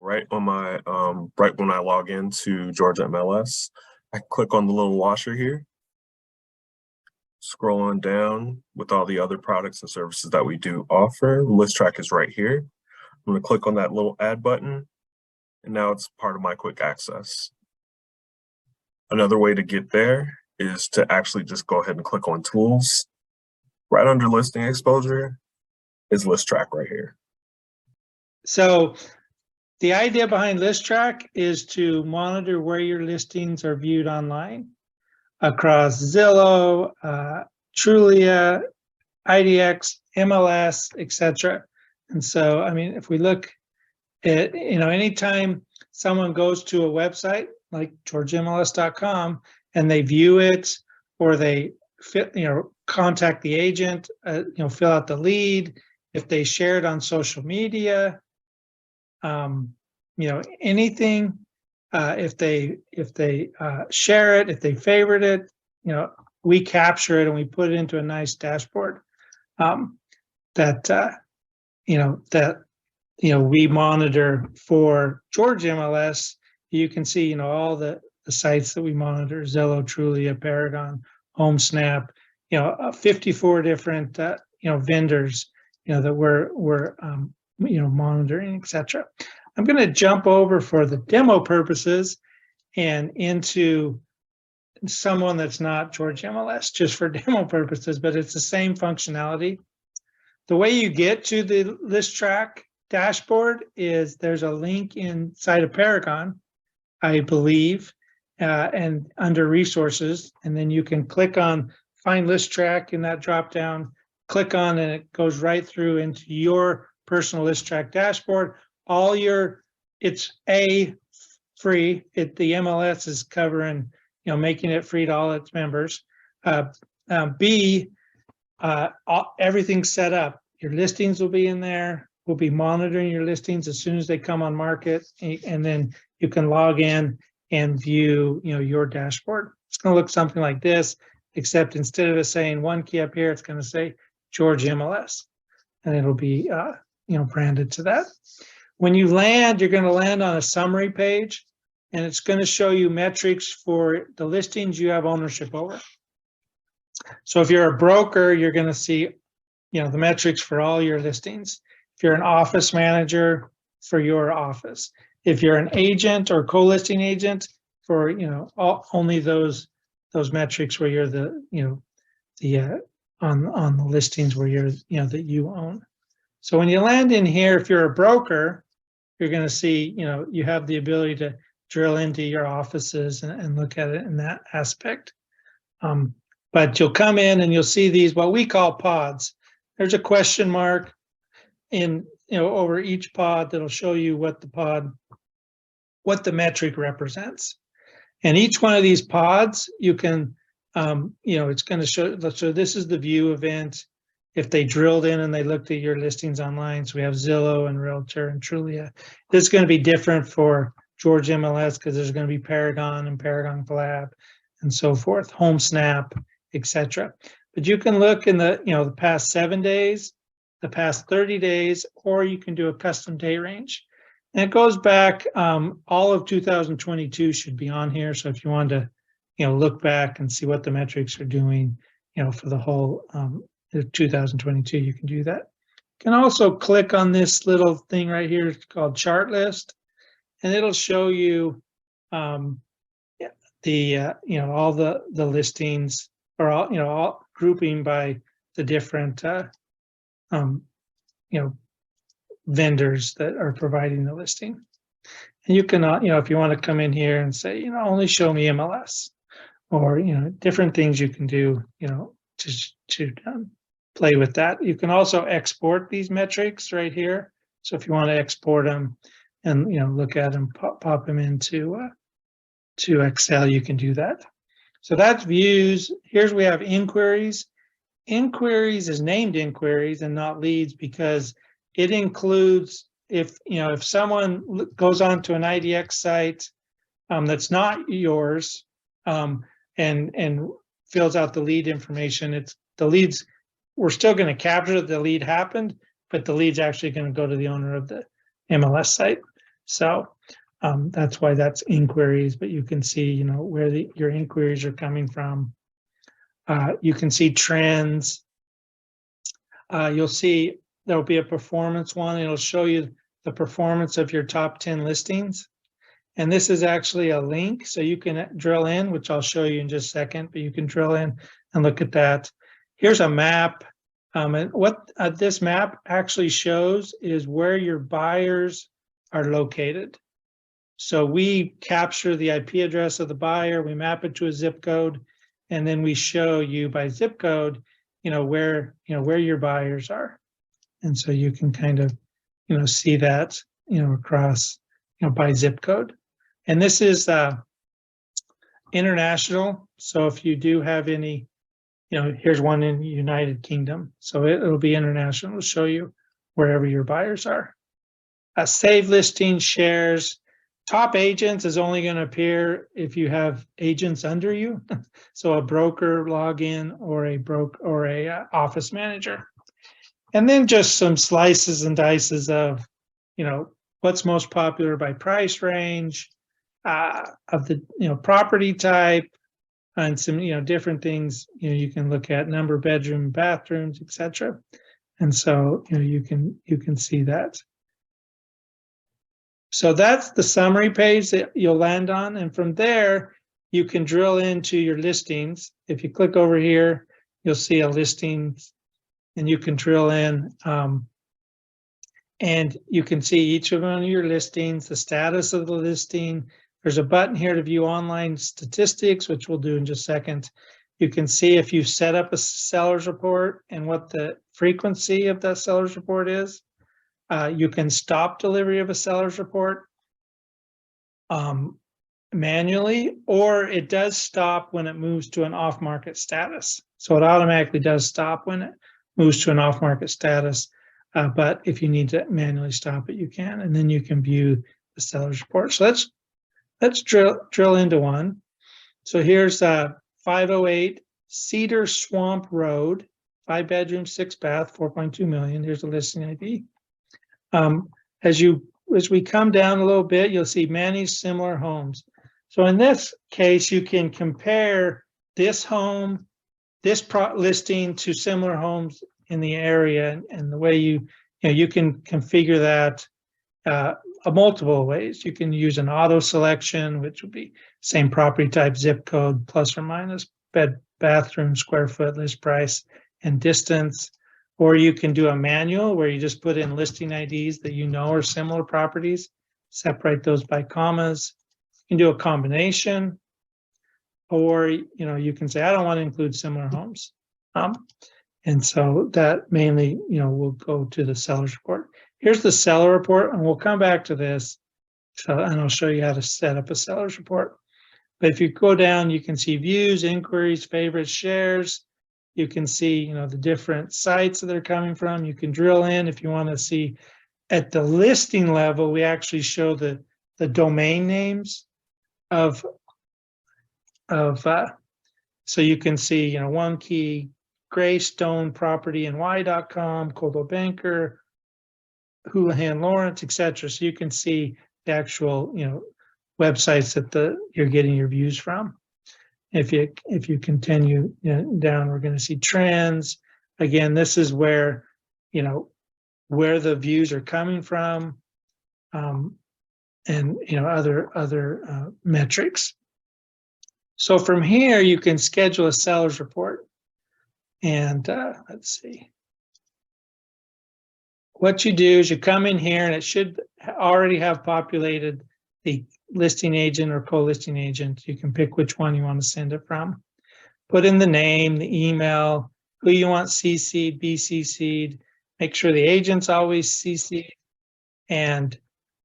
right on my right when I log into Georgia MLS. I click on the little washer here, scroll on down with all the other products and services that we do offer. ListTrac is right here. I'm going to click on that little add button, and now it's part of my quick access. Another way to get there is to actually just go ahead and click on tools. Right under listing exposure is ListTrac right here. So the idea behind ListTrac is to monitor where your listings are viewed online across Zillow, Trulia, IDX, MLS, etc. And so, I mean, if we look at, anytime someone goes to a website like georgiamls.com and they view it, or they contact the agent, fill out the lead, if they share it on social media, anything, if they share it, if they favorite it, we capture it and we put it into a nice dashboard that we monitor for Georgia MLS. You can see all the sites that we monitor: Zillow, Trulia, Paragon, HomeSnap, 54 different vendors that we're monitoring, etc. I'm going to jump over for the demo purposes and into someone that's not Georgia MLS, just for demo purposes, but it's the same functionality. The way you get to the ListTrac dashboard is there's a link inside of Paragon, I believe, and under resources, and then you can click on find ListTrac in that drop down, click on, and it goes right through into your personal ListTrac dashboard. It's free. The MLS is covering, making it free to all its members. B, everything's set up. Your listings will be in there. We'll be monitoring your listings as soon as they come on market, and then you can log in and view, your dashboard. It's going to look something like this, except instead of it saying one key up here, it's going to say Georgia MLS, and it'll be, branded to that. When you land, you're going to land on a summary page, and it's going to show you metrics for the listings you have ownership over. So if you're a broker, you're going to see, the metrics for all your listings. If you're an office manager, for your office. If you're an agent or co-listing agent, for only those metrics where you're on the listings where you're that you own. So when you land in here, if you're a broker, you're going to see you have the ability to drill into your offices and look at it in that aspect. But you'll come in and you'll see these, what we call pods. There's a question mark in over each pod that'll show you what the metric represents. And each one of these pods, you can it's going to show. So this is the view event. If they drilled in and they looked at your listings online, so we have Zillow and Realtor and Trulia. This is going to be different for Georgia MLS because there's going to be Paragon and Paragon Collab and so forth, HomeSnap, etc. But you can look in the past 7 days, the past 30 days, or you can do a custom date range. And it goes back, all of 2022 should be on here. So if you want to, look back and see what the metrics are doing, for the whole 2022, you can do that. You can also click on this little thing right here. It's called Chart List, and it'll show you all the listings, or all grouping by the different vendors that are providing the listing. And you can if you want to come in here and say only show me MLS, or different things you can do to play with that. You can also export these metrics right here. So if you want to export them and look at them, pop them into to Excel, you can do that. So that's views. Here's we have inquiries. Inquiries is named inquiries and not leads because it includes if someone goes on to an IDX site that's not yours and fills out the lead information. It's the leads. We're still going to capture that the lead happened, but the lead's actually going to go to the owner of the MLS site. So that's why that's inquiries, but you can see, you know, where your inquiries are coming from. You can see trends. You'll see there'll be a performance one. It'll show you the performance of your top 10 listings. And this is actually a link, so you can drill in, which I'll show you in just a second, but you can drill in and look at that. Here's a map. And what this map actually shows is where your buyers are located. So we capture the IP address of the buyer, we map it to a zip code, and then we show you by zip code, where your buyers are. And so you can kind of, see that, across, by zip code. And this is international. So if you do have any, here's one in the United Kingdom. So it'll be international. It'll show you wherever your buyers are. Save listing shares. Top agents is only going to appear if you have agents under you. So a broker login or a office manager. And then just some slices and dices of, what's most popular by price range, of the, property type, and some, different things, you can look at number of bedroom, bathrooms, etc. And so, you can see that. So that's the summary page that you'll land on. And from there, you can drill into your listings. If you click over here, you'll see a listings, and you can drill in, and you can see each of one of your listings, the status of the listing. There's a button here to view online statistics, which we'll do in just a second. You can see if you've set up a seller's report and what the frequency of that seller's report is. You can stop delivery of a seller's report manually, or it does stop when it moves to an off-market status. So it automatically does stop when it moves to an off-market status. But if you need to manually stop it, you can, and then you can view the seller's report. So let's drill into one. So here's 508 Cedar Swamp Road, 5 bedroom, 6 bath, 4.2 million. Here's the listing ID. As we come down a little bit, you'll see many similar homes. So in this case, you can compare this home, this listing to similar homes in the area, and the way you can configure that multiple ways. You can use an auto selection, which would be same property type, zip code, plus or minus, bed, bathroom, square foot, list price, and distance. Or you can do a manual where you just put in listing IDs that are similar properties, separate those by commas. You can do a combination, or you can say, I don't want to include similar homes. And so that mainly, will go to the seller's report. Here's the seller report, and we'll come back to this. So, and I'll show you how to set up a seller's report. But if you go down, you can see views, inquiries, favorites, shares. You can see, the different sites that they're coming from. You can drill in if you want to see. At the listing level, we actually show the domain names of so you can see, one key, Greystone Property NY.com, Coldwell Banker, Houlihan Lawrence, etc. So you can see the actual, websites that you're getting your views from. If you continue down, we're going to see trends. Again, this is where, where the views are coming from, and other metrics. So from here, you can schedule a seller's report. And let's see. What you do is you come in here, and it should already have populated the listing agent or co-listing agent. You can pick which one you want to send it from. Put in the name, the email, who you want CC'd, be CC'd. Make sure the agent's always CC'd. And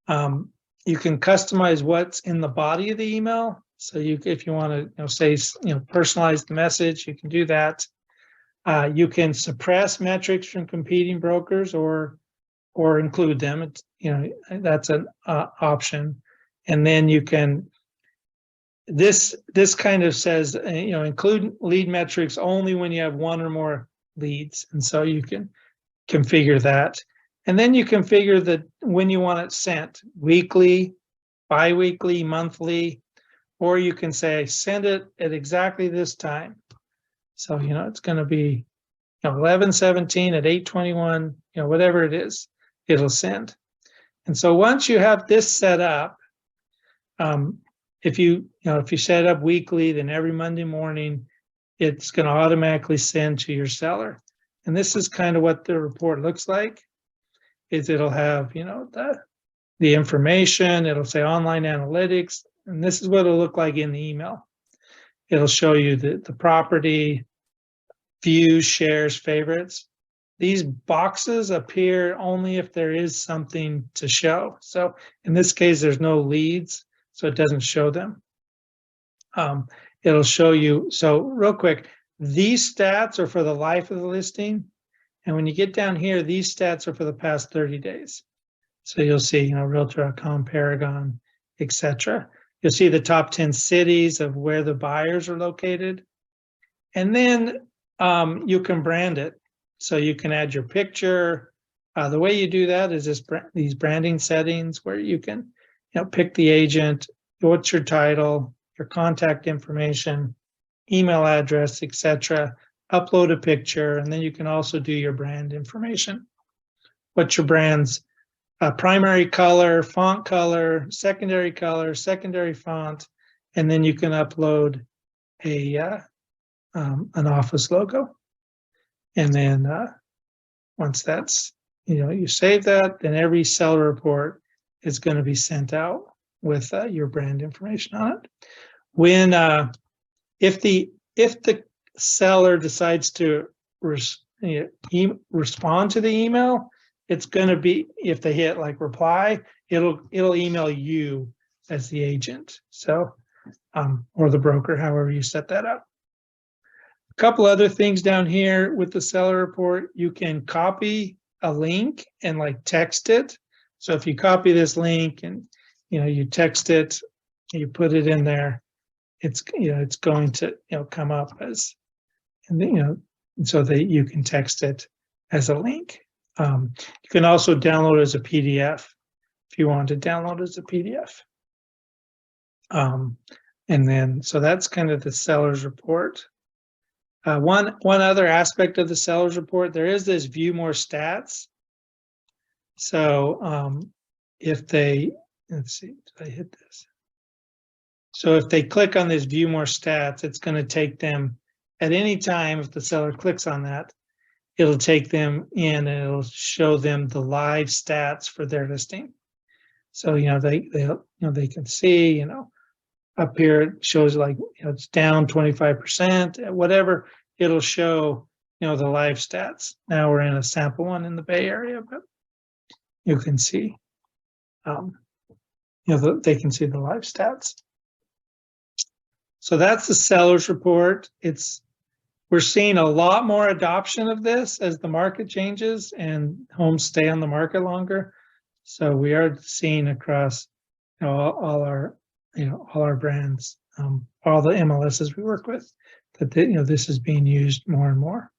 you can customize what's in the body of the email. So if you want to say personalize the message, you can do that. You can suppress metrics from competing brokers or include them. That's an option. And then you can, this kind of says, include lead metrics only when you have one or more leads. And so you can configure that. And then you configure when you want it sent, weekly, bi-weekly, monthly, or you can say, send it at exactly this time. So, it's going to be 11/17 at 8:21, whatever it is, it'll send. And so once you have this set up, if you set it up weekly, then every Monday morning, it's going to automatically send to your seller. And this is kind of what the report looks like. Is it'll have, the information, it'll say online analytics, and this is what it'll look like in the email. It'll show you the property, views, shares, favorites. These boxes appear only if there is something to show. So in this case, there's no leads, so it doesn't show them. It'll show you, so real quick, these stats are for the life of the listing. And when you get down here, these stats are for the past 30 days. So you'll see, Realtor.com, Paragon, etc. You'll see the top 10 cities of where the buyers are located. And then you can brand it. So you can add your picture. The way you do that is these branding settings where you can pick the agent, what's your title, your contact information, email address, etc. Upload a picture, and then you can also do your brand information. What's your brand's primary color, font color, secondary font, and then you can upload an office logo. And then once that's, you save that, then every seller report is going to be sent out with your brand information on it. When if the seller decides to respond to the email, it's going to be, if they hit like reply, it'll email you as the agent, so or the broker, however you set that up. A couple other things down here with the seller report, you can copy a link and like text it. So if you copy this link and you text it, you put it in there, it's it's going to come up as, and so that you can text it as a link. You can also download it as a PDF if you want to download it as a PDF. And then, so that's kind of the seller's report. One other aspect of the seller's report, there is this view more stats. So if they, let's see, did I hit this? So if they click on this view more stats, it's going to take them at any time. If the seller clicks on that, it'll take them in and it'll show them the live stats for their listing. So they can see, up here it shows like it's down 25%, whatever. It'll show the live stats. Now we're in a sample one in the Bay Area, but you can see they can see the live stats. So that's the seller's report. We're seeing a lot more adoption of this as the market changes and homes stay on the market longer. So we are seeing across all our brands, all the MLSs we work with, that this is being used more and more.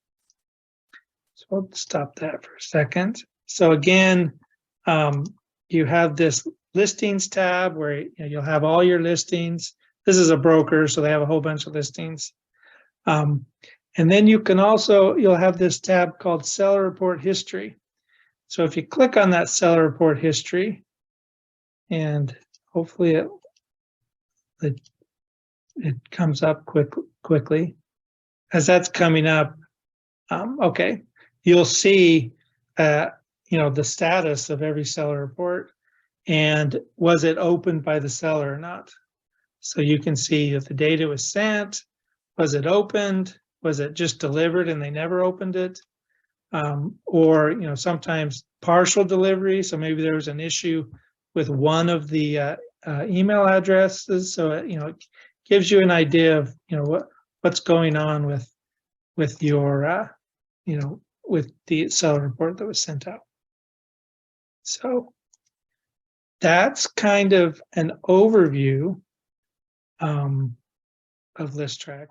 So I'll stop that for a second. So again, you have this listings tab where you'll have all your listings. This is a broker, so they have a whole bunch of listings. And then you can also, you'll have this tab called Seller Report History. So if you click on that Seller Report History, and hopefully it comes up quickly. As that's coming up, okay, you'll see the status of every seller report and was it opened by the seller or not. So you can see if the data was sent, was it opened, was it just delivered and they never opened it, or sometimes partial delivery. So maybe there was an issue with one of the email addresses. So it gives you an idea of what's going on with your with the seller report that was sent out. So that's kind of an overview of ListTrac.